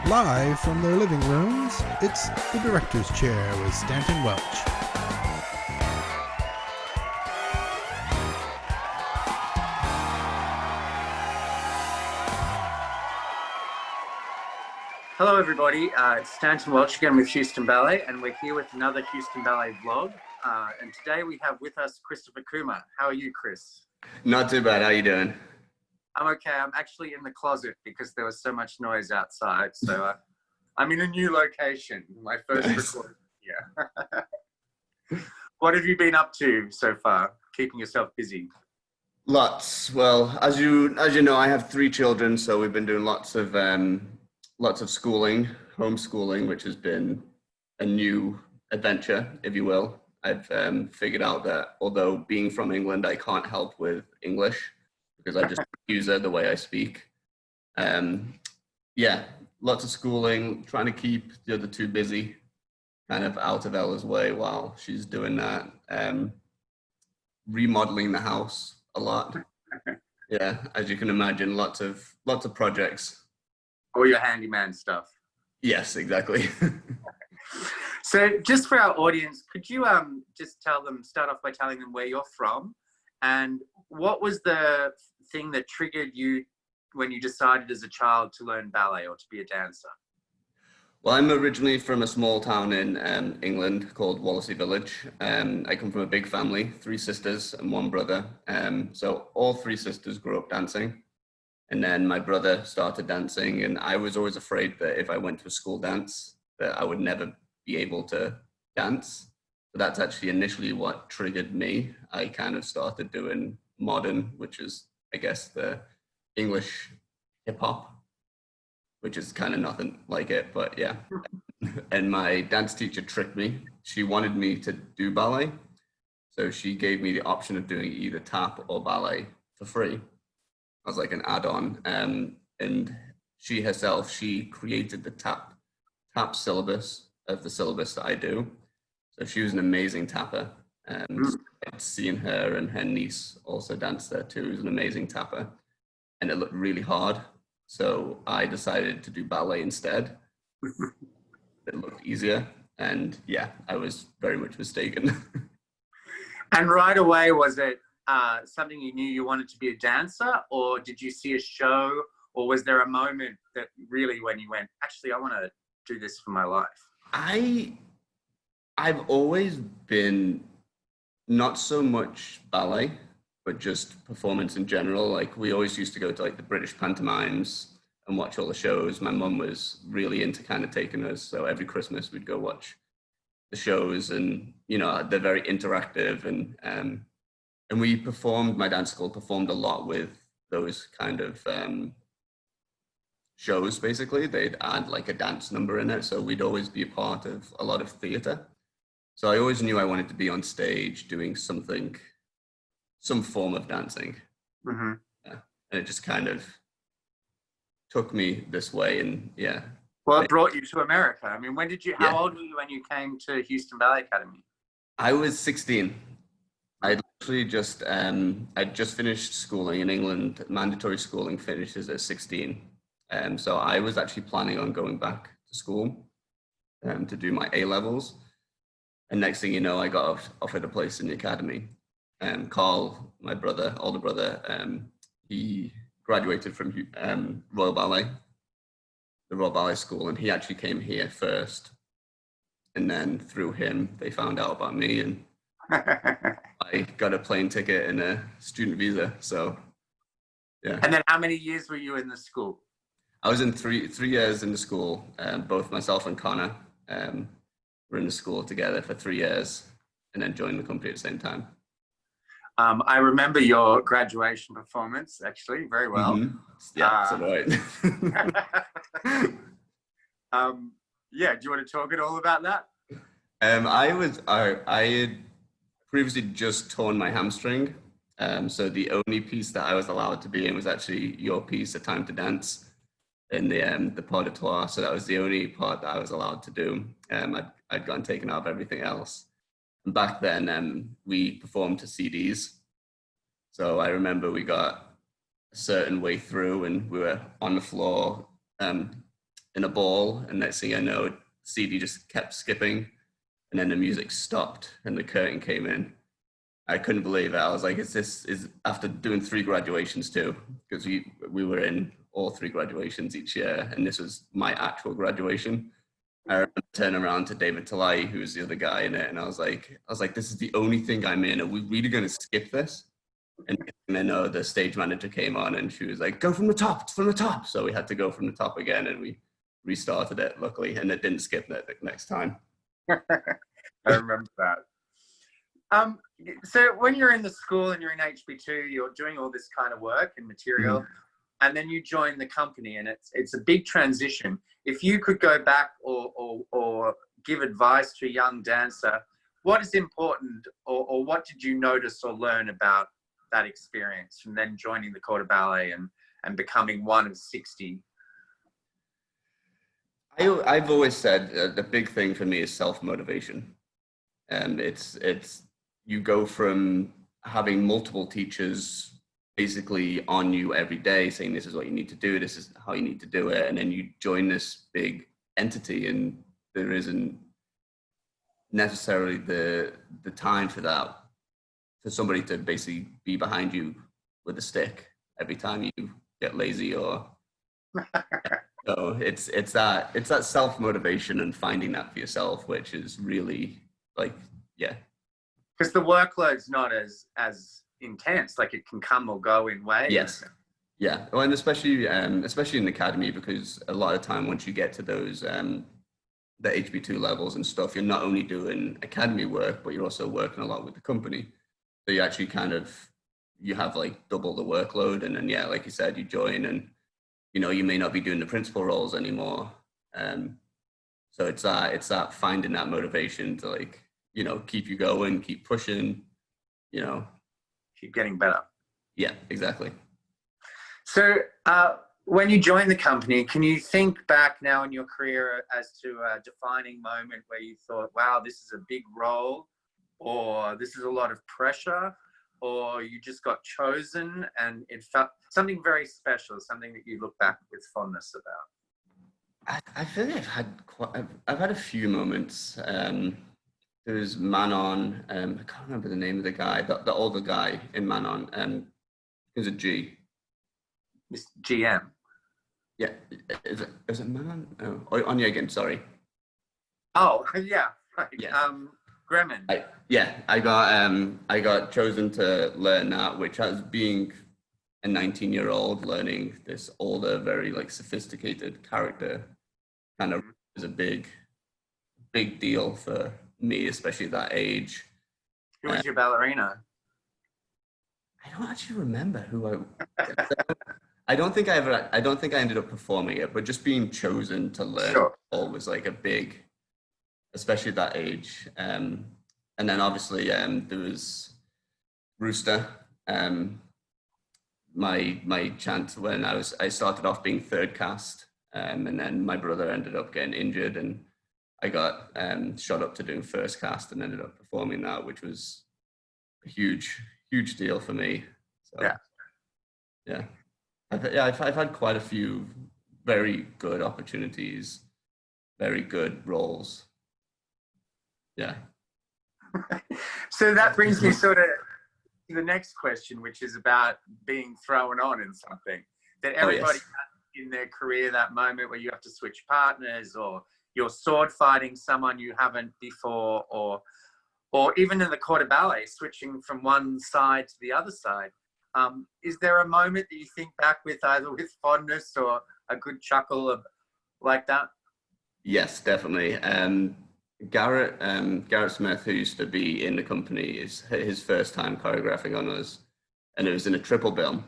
Live from their living rooms, it's The Director's Chair with Stanton Welch. Hello everybody, it's Stanton Welch again with Houston Ballet, and we're here with another Houston Ballet vlog. And today we have with us Christopher Coomer. How are you, Chris? Not too bad. How you doing? I'm okay. I'm actually in the closet because there was so much noise outside. So I'm in a new location. My first recording here. What have you been up to so far? Keeping yourself busy? Lots. Well, as you know, I have 3 children, so we've been doing lots of schooling, homeschooling, which has been a new adventure, if you will. I've figured out that although being from England, I can't help with English because I just use it the way I speak. Yeah, lots of schooling, trying to keep the other 2 busy, kind of out of Ella's way while she's doing that. Remodeling the house a lot. Yeah, as you can imagine, lots of projects. All your handyman stuff? Yes, exactly. So just for our audience, could you just start off by telling them where you're from and what was the thing that triggered you when you decided as a child to learn ballet or to be a dancer? Well, I'm originally from a small town in England called Wallasey Village. I come from a big family, 3 sisters and 1 brother. So all 3 sisters grew up dancing. And then my brother started dancing, and I was always afraid that if I went to a school dance, that I would never be able to dance. But that's actually initially what triggered me. I kind of started doing modern, which is, I guess, the English hip hop, which is kind of nothing like it, but yeah. And my dance teacher tricked me. She wanted me to do ballet. So she gave me the option of doing either tap or ballet for free as like an add-on. And she herself, she created the tap syllabus of the syllabus that I do. So she was an amazing tapper. Seeing her and her niece also dance there too. Is an amazing tapper. And it looked really hard. So I decided to do ballet instead. It looked easier. And yeah, I was very much mistaken. And right away, was it something you knew you wanted to be a dancer, or did you see a show, or was there a moment that really when you went, actually, I want to do this for my life? I've always been not so much ballet, but just performance in general. Like we always used to go to like the British pantomimes and watch all the shows. My mum was really into kind of taking us. So every Christmas we'd go watch the shows, and you know, they're very interactive, and we performed, my dance school performed a lot with those kind of shows, basically. They'd add like a dance number in it. So we'd always be a part of a lot of theater. So I always knew I wanted to be on stage doing something, some form of dancing. Mm-hmm. Yeah. And it just kind of took me this way, and yeah. Well, it brought you to America. I mean, how old were you when you came to Houston Ballet Academy? I was 16. I'd literally I'd just finished schooling in England. Mandatory schooling finishes at 16. So I was actually planning on going back to school to do my A-levels. And next thing you know, I got offered a place in the academy. Carl, my brother, older brother, he graduated from Royal Ballet, the Royal Ballet School, and he actually came here first. And then through him, they found out about me, and I got a plane ticket and a student visa. So, yeah. And then how many years were you in the school? I was in three years in the school. Both myself and Connor were in the school together for 3 years, and then joined the company at the same time. I remember your graduation performance actually very well. Mm-hmm. Yeah, so right. Yeah, do you want to talk at all about that? I had previously just torn my hamstring. So the only piece that I was allowed to be in was actually your piece, A Time to Dance, in the pas de trois. So that was the only part that I was allowed to do. I'd gotten taken out of everything else. And back then, we performed to CDs. So I remember we got a certain way through, and we were on the floor in a ball, and next thing I know, CD just kept skipping, and then the music stopped and the curtain came in. I couldn't believe it. I was like, is after doing 3 graduations too, because we were in all 3 graduations each year, and this was my actual graduation. I remember turning around to David Talai, who was the other guy in it, and I was like, this is the only thing I'm in. Are we really going to skip this? And then the stage manager came on, and she was like, go from the top, from the top. So we had to go from the top again, and we restarted it, luckily, and it didn't skip the next time. I remember that. So when you're in the school and you're in HB2, you're doing all this kind of work and material, and then you join the company, and it's a big transition. If you could go back or give advice to a young dancer, what is important, or what did you notice or learn about that experience from then joining the Corps de Ballet and becoming one of 60? I've always said the big thing for me is self-motivation. And it's you go from having multiple teachers basically on you every day saying this is what you need to do, this is how you need to do it, and then you join this big entity, and there isn't necessarily the time for that, for somebody to basically be behind you with a stick every time you get lazy or so it's that self-motivation and finding that for yourself, which is really like, yeah. Because the workload's not as intense, like it can come or go in waves. Yes. Yeah. Well, and especially in the academy, because a lot of time once you get to those the HB2 levels and stuff, you're not only doing academy work, but you're also working a lot with the company. So you actually you have like double the workload, and then yeah, like you said, you join and you may not be doing the principal roles anymore. So it's that finding that motivation to like, keep you going, keep pushing, keep getting better. Yeah, exactly. So when you joined the company, can you think back now in your career as to a defining moment where you thought, wow, this is a big role, or this is a lot of pressure, or you just got chosen and it felt something very special, something that you look back with fondness about? I feel like I've had a few moments. There's Manon, I can't remember the name of the guy, the older guy in Manon, it was a G. This GM. Yeah, is it Manon? Oh, Anya again, sorry. Oh, yeah, right. Yeah. Gremlin. I got chosen to learn that, which as being a 19-year-old learning this older, very like sophisticated character kind of is a big deal for me, especially at that age. Who was your ballerina? I don't actually remember who I don't think I ended up performing it, but just being chosen to learn was like a big, especially at that age. And then obviously there was Rooster. My chance when I started off being third cast, and then my brother ended up getting injured, and I got shot up to doing first cast and ended up performing that, which was a huge deal for me. So, yeah. I've had quite a few very good opportunities, very good roles. Yeah. So that brings me sort of to the next question, which is about being thrown on in something that everybody has in their career, that moment where you have to switch partners, or you're sword fighting someone you haven't before, or even in the Corps de Ballet, switching from one side to the other side. Is there a moment that you think back with either with fondness or a good chuckle like that? Yes, definitely. Garrett Smith, who used to be in the company, is his first time choreographing on us, and it was in a triple bill.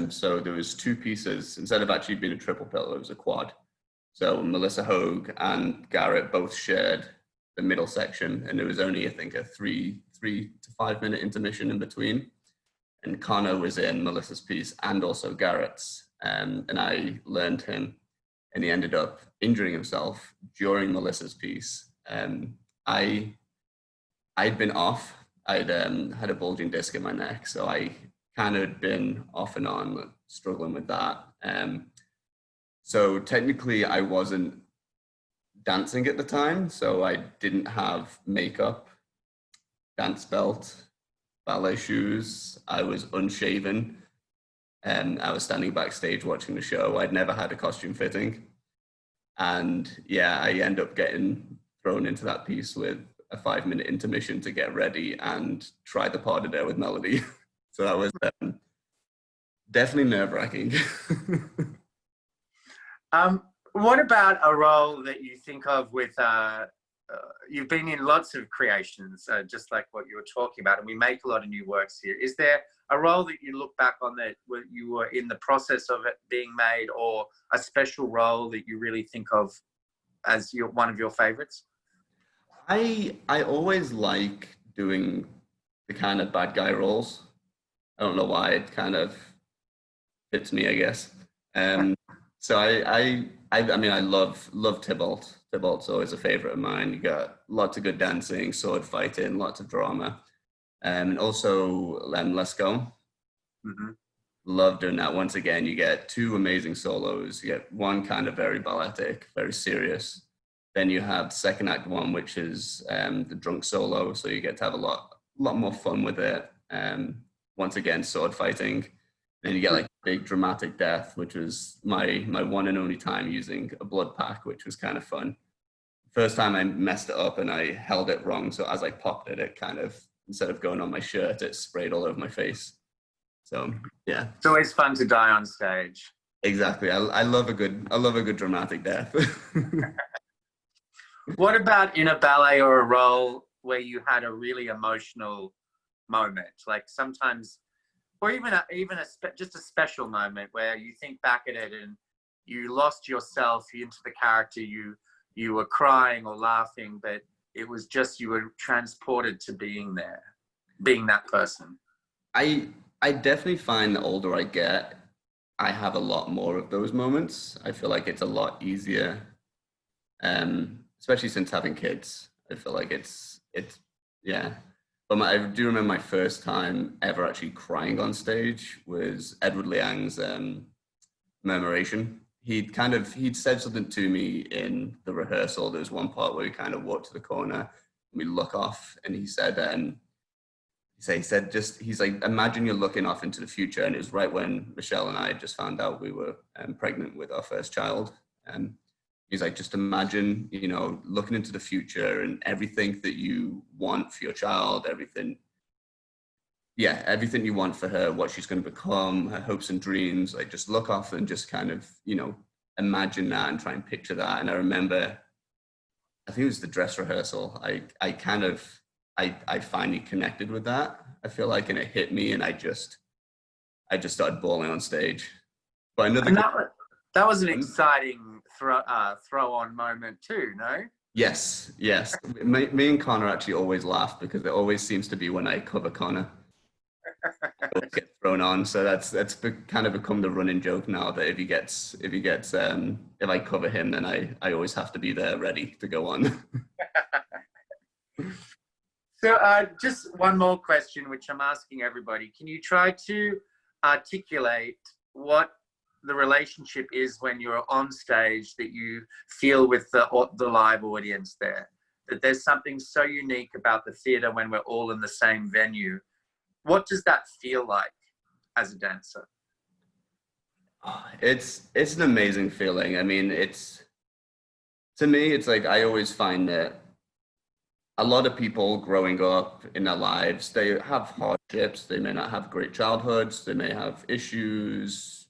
So there was 2 pieces instead of actually being a triple bill. It was a quad. So Melissa Hogue and Garrett both shared the middle section, and there was only, I think, a 3 to 5 minute intermission in between. And Connor was in Melissa's piece and also Garrett's, and I learned him, and he ended up injuring himself during Melissa's piece. I'd been off. I'd had a bulging disc in my neck, so I kind of been off and on struggling with that. So technically I wasn't dancing at the time, so I didn't have makeup, dance belt, ballet shoes. I was unshaven, and I was standing backstage watching the show. I'd never had a costume fitting, and yeah, I end up getting thrown into that piece with a 5-minute intermission to get ready and try the pas de deux with Melody. So that was definitely nerve-wracking. What about a role that you think of with, you've been in lots of creations, just like what you were talking about, and we make a lot of new works here. Is there a role that you look back on that you were in the process of it being made, or a special role that you really think of as one of your favorites? I always like doing the kind of bad guy roles. I don't know why, it kind of fits me, I guess. So I mean, I love Tybalt. Tybalt's always a favorite of mine. You got lots of good dancing, sword fighting, lots of drama. And also Let's Go. Mm-hmm. Love doing that. Once again, you get 2 amazing solos. You get one kind of very balletic, very serious. Then you have the second act one, which is the drunk solo. So you get to have a lot more fun with it. Once again, sword fighting. Then you get like big dramatic death, which was my one and only time using a blood pack, which was kind of fun. First time I messed it up and I held it wrong. So as I popped it, it kind of, instead of going on my shirt, it sprayed all over my face. So yeah. It's always fun to die on stage. Exactly. I love a good dramatic death. What about in a ballet or a role where you had a really emotional moment? Like sometimes, or even just a special moment where you think back at it and you lost yourself into the character, you were crying or laughing, but it was just, you were transported to being there, being that person. I definitely find the older I get, I have a lot more of those moments. I feel like it's a lot easier, especially since having kids. I feel like it's yeah. But I do remember my first time ever actually crying on stage was Edward Liang's Murmuration. He'd said something to me in the rehearsal. There was one part where we kind of walked to the corner and we look off, and he said, he's like, imagine you're looking off into the future. And it was right when Michelle and I had just found out we were pregnant with our first child. He's like, just imagine, looking into the future and everything that you want for your child, everything you want for her, what she's going to become, her hopes and dreams, like just look off and just kind of, imagine that and try and picture that. And I remember, I think it was the dress rehearsal. I finally connected with that. I feel like, and it hit me, and I just started bawling on stage. But that was an exciting throw-on moment too, no? Yes. Me and Connor actually always laugh because it always seems to be when I cover Connor, I always get thrown on. So that's kind of become the running joke now, that if I cover him, then I always have to be there ready to go on. So just one more question, which I'm asking everybody. Can you try to articulate what the relationship is when you're on stage that you feel with the live audience there? That there's something so unique about the theatre when we're all in the same venue. What does that feel like as a dancer? It's an amazing feeling. I mean, to me, it's like, I always find that a lot of people growing up in their lives, they have hardships. They may not have great childhoods. They may have issues.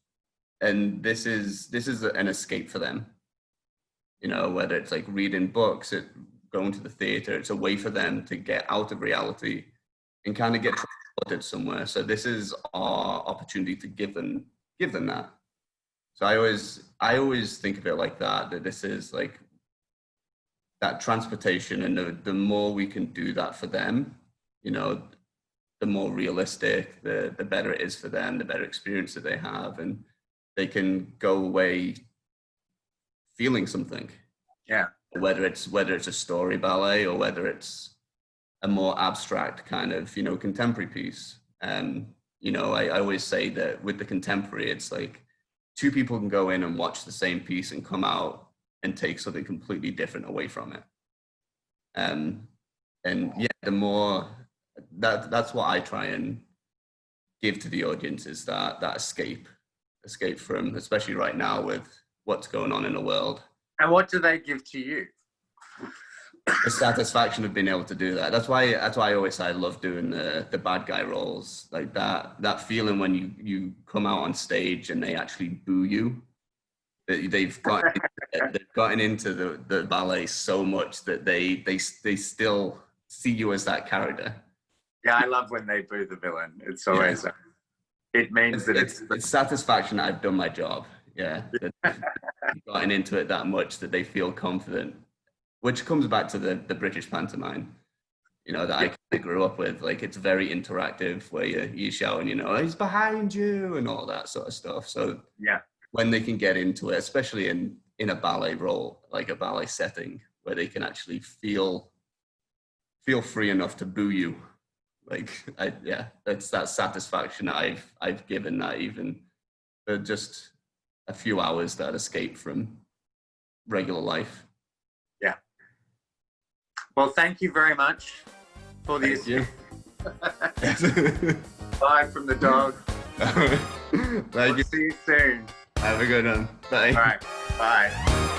And this is an escape for them. Whether it's like reading books, going to the theater, it's a way for them to get out of reality and kind of get transported somewhere. So this is our opportunity to give them that. So I always think of it like that this is like that transportation, and the more we can do that for them, the more realistic, the better it is for them, the better experience that they have, and they can go away feeling something. Yeah. Whether it's a story ballet or whether it's a more abstract kind of, contemporary piece. I always say that with the contemporary, it's like two people can go in and watch the same piece and come out and take something completely different away from it. And yeah, the more that's what I try and give to the audience, is that escape from, especially right now with what's going on in the world. And what do they give to you? The satisfaction of being able to do that. That's why I always say I love doing the bad guy roles, like that feeling when you come out on stage and they actually boo you. They've gotten into the ballet so much that they still see you as that character. Yeah, I love when they boo the villain. It's always it means that it's satisfaction that I've done my job. Yeah, that they've gotten into it that much that they feel confident. Which comes back to the British pantomime, that I grew up with. Like, it's very interactive, where you're shouting, he's behind you and all that sort of stuff. So yeah, when they can get into it, especially in a ballet role, like a ballet setting, where they can actually feel free enough to boo you, like, that's that satisfaction that I've given that, even for just a few hours, that escape from regular life. Yeah. Well, thank you very much for this. Thank you. Bye from the dog. Thank you. See you soon. Have a good one. Bye. All right. Bye.